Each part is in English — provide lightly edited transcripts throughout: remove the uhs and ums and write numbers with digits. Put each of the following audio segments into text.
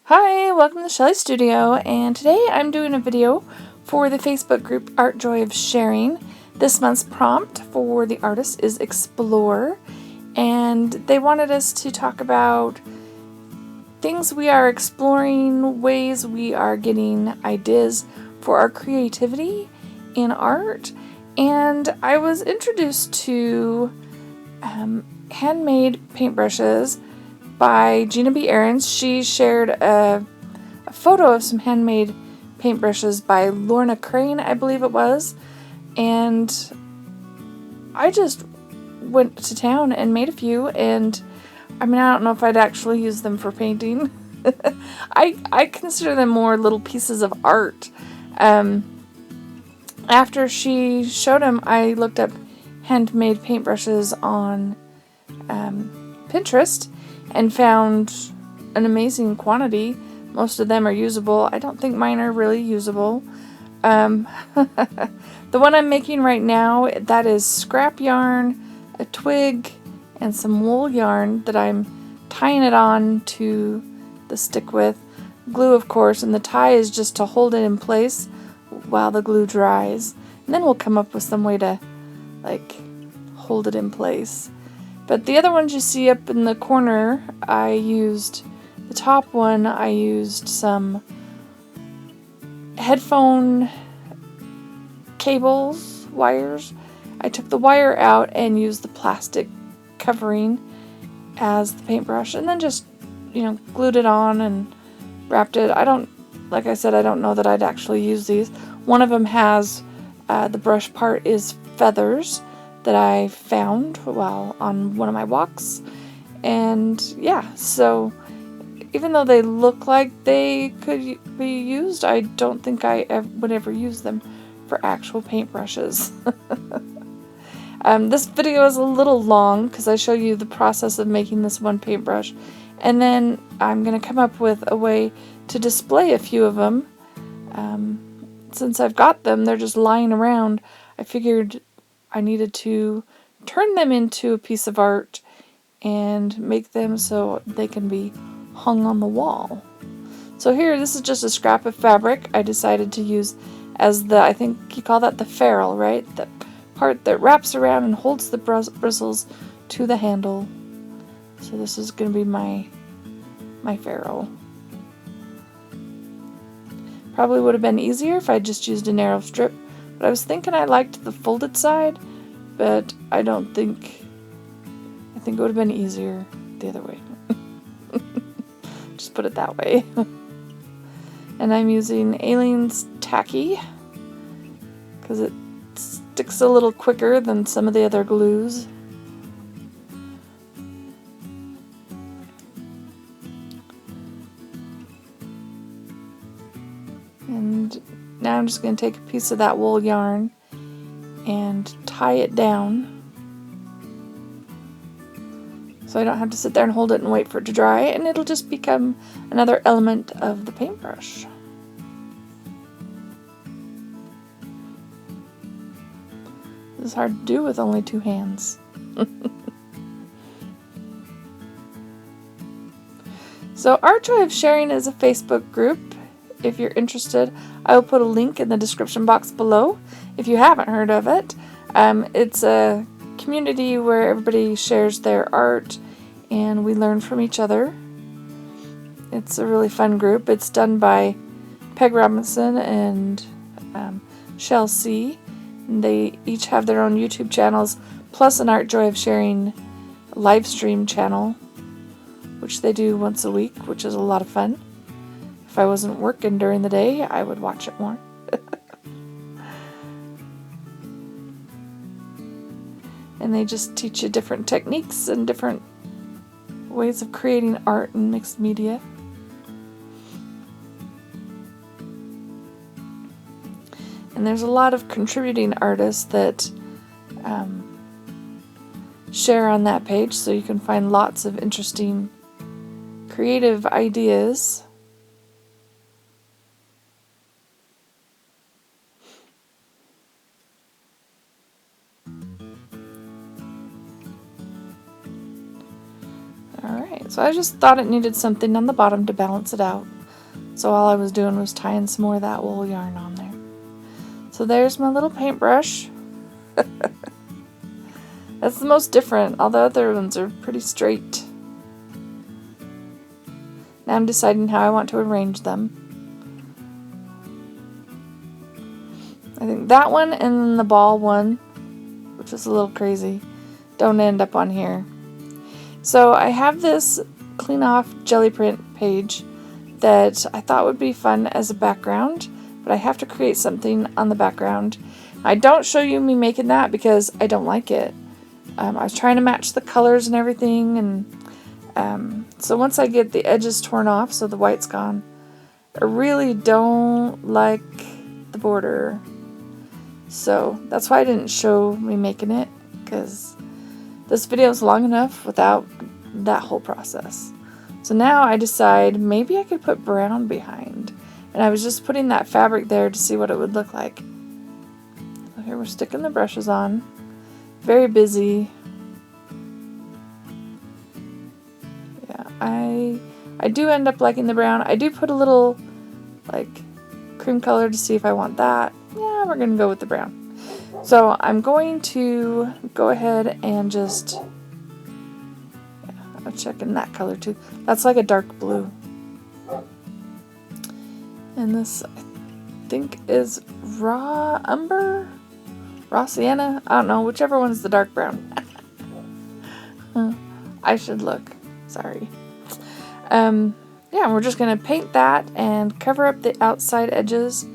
Hi, welcome to Shelly Studio, and today I'm doing a video for the Facebook group Art Joy of Sharing. This month's prompt for the artist is Explore, and they wanted us to talk about things we are exploring, ways we are getting ideas for our creativity in art. And I was introduced to handmade paintbrushes by Gina B. Ahrens. She shared a photo of some handmade paintbrushes by Lorna Crane, I believe it was, and I just went to town and made a few, and I mean, I don't know if I'd actually use them for painting. I consider them more little pieces of art. After she showed them, I looked up handmade paintbrushes on Pinterest and found an amazing quantity. Most of them are usable. I don't think mine are really usable. The one I'm making right now, that is scrap yarn, a twig, and some wool yarn that I'm tying it on to the stick with. Glue, of course, and the tie is just to hold it in place while the glue dries. And then we'll come up with some way to, like, hold it in place. But the other ones you see up in the corner, the top one, I used some headphone cables, wires. I took the wire out and used the plastic covering as the paintbrush, and then just, glued it on and wrapped it. Like I said, I don't know that I'd actually use these. One of them has, the brush part is feathers that I found while on one of my walks. And yeah, so even though they look like they could be used, I don't think I would ever use them for actual paintbrushes. This video is a little long because I show you the process of making this one paintbrush, and then I'm going to come up with a way to display a few of them. Since I've got them, they're just lying around, I figured I needed to turn them into a piece of art and make them so they can be hung on the wall. So here, this is just a scrap of fabric I decided to use as I think you call that the ferrule, right? The part that wraps around and holds the bristles to the handle. So this is going to be my ferrule. Probably would have been easier if I just used a narrow strip, but I was thinking I liked the folded side, but I think it would have been easier the other way. Just put it that way. And I'm using Aleene's Tacky because it sticks a little quicker than some of the other glues. And now I'm just going to take a piece of that wool yarn and tie it down so I don't have to sit there and hold it and wait for it to dry, and it'll just become another element of the paintbrush. This is hard to do with only two hands. So Art Joy of Sharing is a Facebook group. If you're interested, I will put a link in the description box below if you haven't heard of it. It's a community where everybody shares their art and we learn from each other. It's a really fun group. It's done by Peg Robinson and Shell C. And they each have their own YouTube channels, plus an Art Joy of Sharing live stream channel, which they do once a week, which is a lot of fun. If I wasn't working during the day, I would watch it more. And they just teach you different techniques and different ways of creating art and mixed media. And there's a lot of contributing artists that share on that page, so you can find lots of interesting creative ideas. Alright, so I just thought it needed something on the bottom to balance it out. So all I was doing was tying some more of that wool yarn on there. So there's my little paintbrush. That's the most different. All the other ones are pretty straight. Now I'm deciding how I want to arrange them. I think that one and then the ball one, which was a little crazy, don't end up on here. So I have this clean off jelly print page that I thought would be fun as a background, but I have to create something on the background. I don't show you me making that because I don't like it. I was trying to match the colors and everything, and so once I get the edges torn off so the white's gone, I really don't like the border. So that's why I didn't show me making it, because this video is long enough without that whole process. So now I decide maybe I could put brown behind, and I was just putting that fabric there to see what it would look like. So here we're sticking the brushes on. Very busy. Yeah, I do end up liking the brown. I do put a little like cream color to see if I want that. Yeah, we're gonna go with the brown. So I'm going to go ahead and just, I'm checking that color too. That's like a dark blue. And this I think is raw umber? Raw sienna? I don't know, whichever one's the dark brown. I should look. Sorry. Yeah, we're just going to paint that and cover up the outside edges.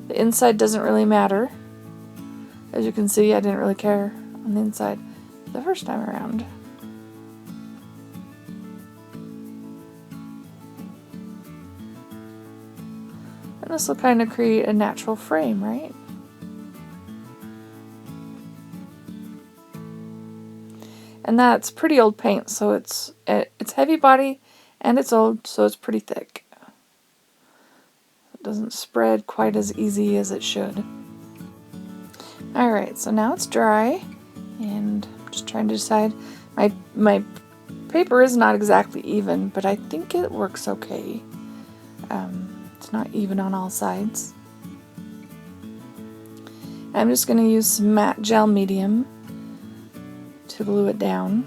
The inside doesn't really matter. As you can see, I didn't really care on the inside the first time around. And this will kind of create a natural frame, right? And that's pretty old paint, so it's heavy body and it's old, so it's pretty thick. It doesn't spread quite as easy as it should. Alright, so now it's dry, and I'm just trying to decide. My paper is not exactly even, but I think it works okay. It's not even on all sides. I'm just going to use some matte gel medium to glue it down.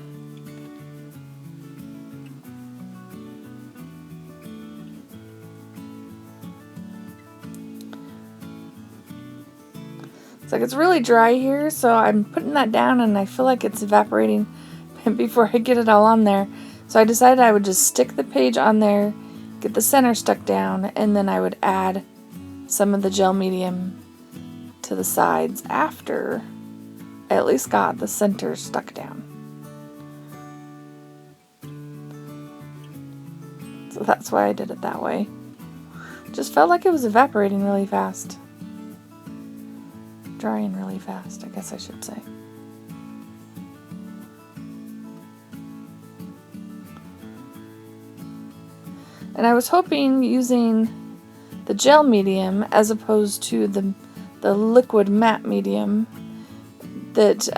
It's like it's really dry here, so I'm putting that down and I feel like it's evaporating before I get it all on there. So I decided I would just stick the page on there, get the center stuck down, and then I would add some of the gel medium to the sides after I at least got the center stuck down. So that's why I did it that way. Just felt like it was evaporating really fast. Drying really fast, I guess I should say. And I was hoping using the gel medium as opposed to the liquid matte medium that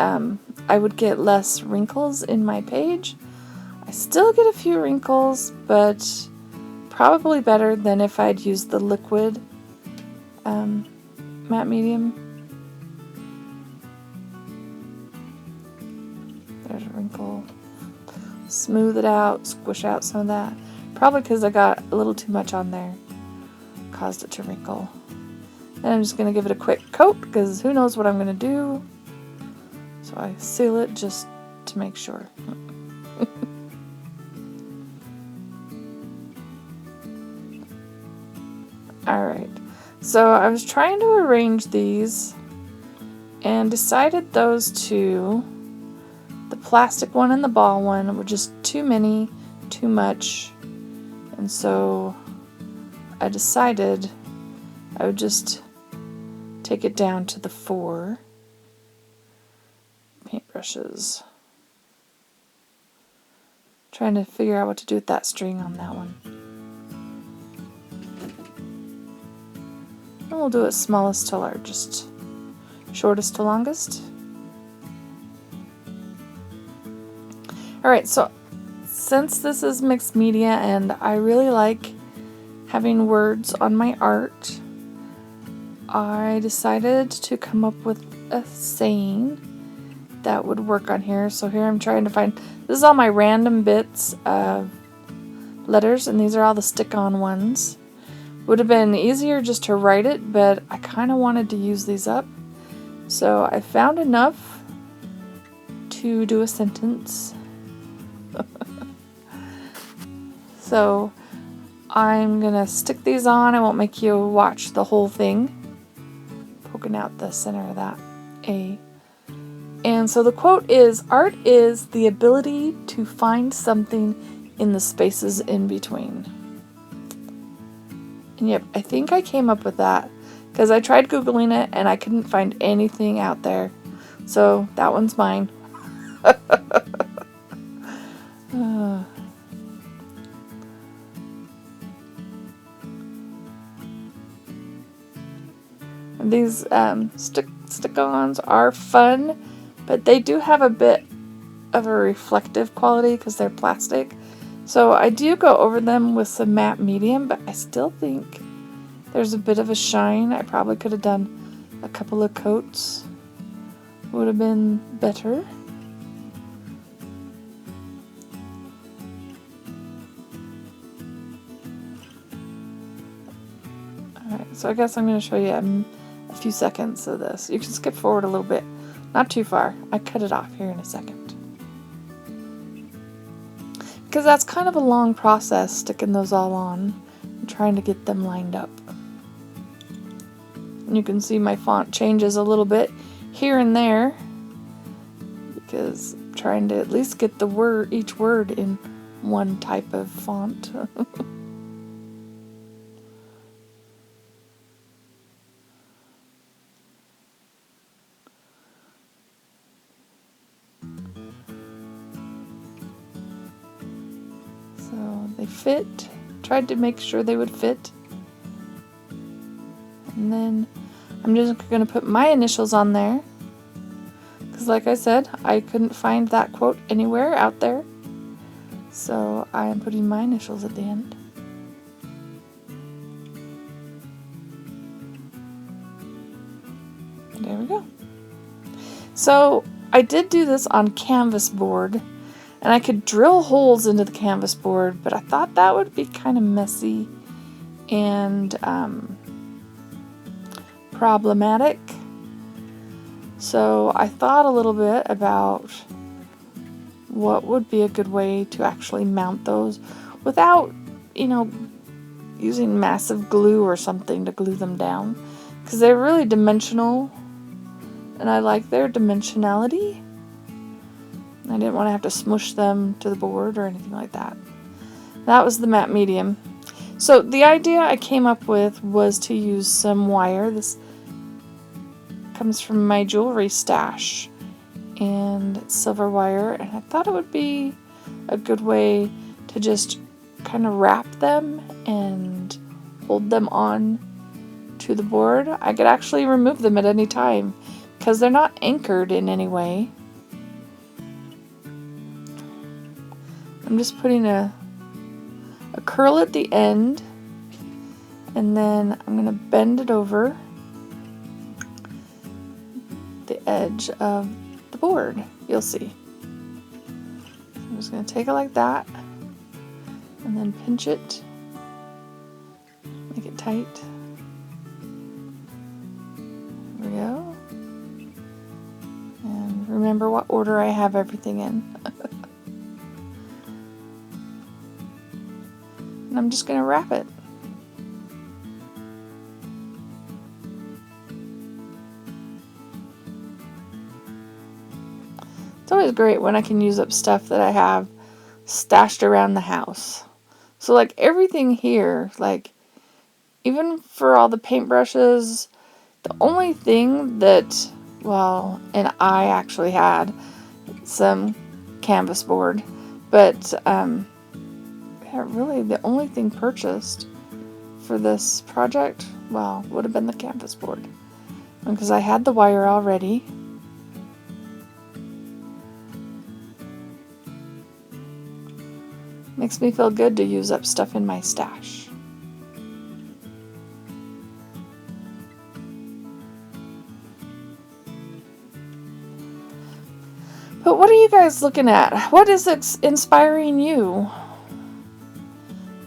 I would get less wrinkles in my page. I still get a few wrinkles, but probably better than if I'd used the liquid matte medium. There's a wrinkle. Smooth it out, squish out some of that. Probably because I got a little too much on there. Caused it to wrinkle. And I'm just going to give it a quick coat because who knows what I'm going to do. So I seal it just to make sure. Alright, so I was trying to arrange these and decided those two, the plastic one and the ball one, were just too many, too much. And so I decided I would just take it down to the 4 paintbrushes. Trying to figure out what to do with that string on that one. And we'll do it smallest to largest, shortest to longest. Alright, so since this is mixed media and I really like having words on my art, I decided to come up with a saying that would work on here. So here I'm trying to find, this is all my random bits of letters, and these are all the stick-on ones. Would have been easier just to write it, but I kind of wanted to use these up. So I found enough to do a sentence. So I'm gonna stick these on. I won't make you watch the whole thing. Poking out the center of that A. And so the quote is, "Art is the ability to find something in the spaces in between." And yep, I think I came up with that because I tried Googling it and I couldn't find anything out there. So that one's mine. These stick-ons are fun, but they do have a bit of a reflective quality because they're plastic. So I do go over them with some matte medium, but I still think there's a bit of a shine. I probably could have done a couple of coats. Would have been better. Alright, so I guess I'm going to show you a few seconds of this. You can skip forward a little bit. Not too far. I cut it off here in a second. Because that's kind of a long process, sticking those all on and trying to get them lined up. And you can see my font changes a little bit here and there because I'm trying to at least get the each word in one type of font. So they fit. Tried to make sure they would fit. And then I'm just going to put my initials on there. Because like I said, I couldn't find that quote anywhere out there. So I am putting my initials at the end. There we go. So I did do this on canvas board. And I could drill holes into the canvas board, but I thought that would be kind of messy and problematic. So I thought a little bit about what would be a good way to actually mount those without, using massive glue or something to glue them down. Because they're really dimensional, and I like their dimensionality. I didn't want to have to smush them to the board or anything like that. That was the matte medium. So the idea I came up with was to use some wire. This comes from my jewelry stash, and it's silver wire, and I thought it would be a good way to just kind of wrap them and hold them on to the board. I could actually remove them at any time because they're not anchored in any way. I'm just putting a curl at the end, and then I'm going to bend it over the edge of the board. You'll see. I'm just going to take it like that, and then pinch it, make it tight. There we go. And remember what order I have everything in. And I'm just going to wrap it. It's always great when I can use up stuff that I have stashed around the house. So like everything here, like even for all the paintbrushes, the only thing that, and I actually had some canvas board, but really the only thing purchased for this project, would have been the canvas board. Because I had the wire already. Makes me feel good to use up stuff in my stash. But what are you guys looking at? What is inspiring you?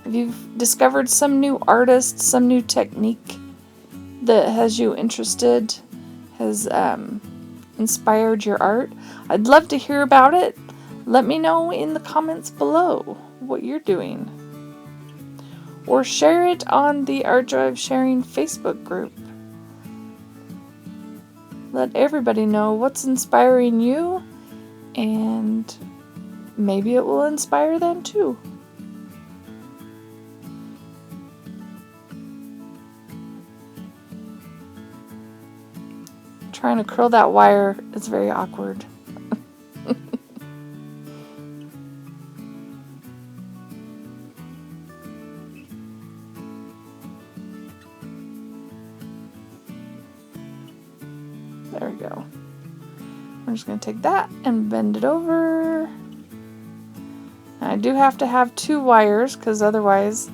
Have you discovered some new artist, some new technique that has you interested, has inspired your art? I'd love to hear about it. Let me know in the comments below what you're doing. Or share it on the Art Drive Sharing Facebook group. Let everybody know what's inspiring you, and maybe it will inspire them too. Trying to curl that wire is very awkward. There we go. I'm just going to take that and bend it over. I do have to have 2 wires because otherwise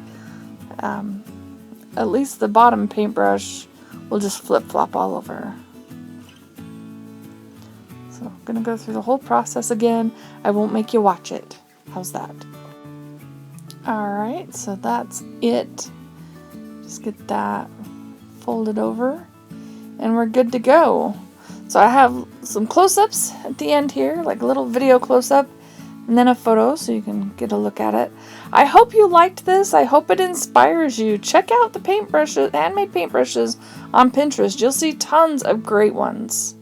at least the bottom paintbrush will just flip-flop all over. So I'm going to go through the whole process again. I won't make you watch it. How's that? Alright, so that's it. Just get that folded over and we're good to go. So I have some close-ups at the end here, like a little video close-up, and then a photo so you can get a look at it. I hope you liked this. I hope it inspires you. Check out the paintbrushes, handmade paintbrushes on Pinterest. You'll see tons of great ones.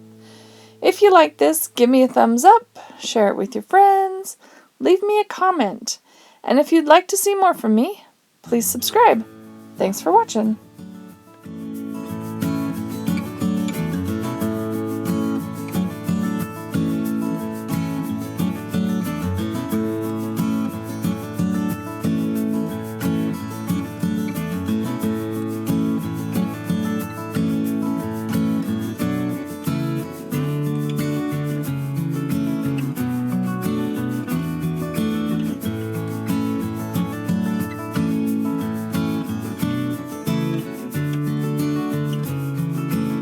If you like this, give me a thumbs up, share it with your friends, leave me a comment. And if you'd like to see more from me, please subscribe. Thanks for watching.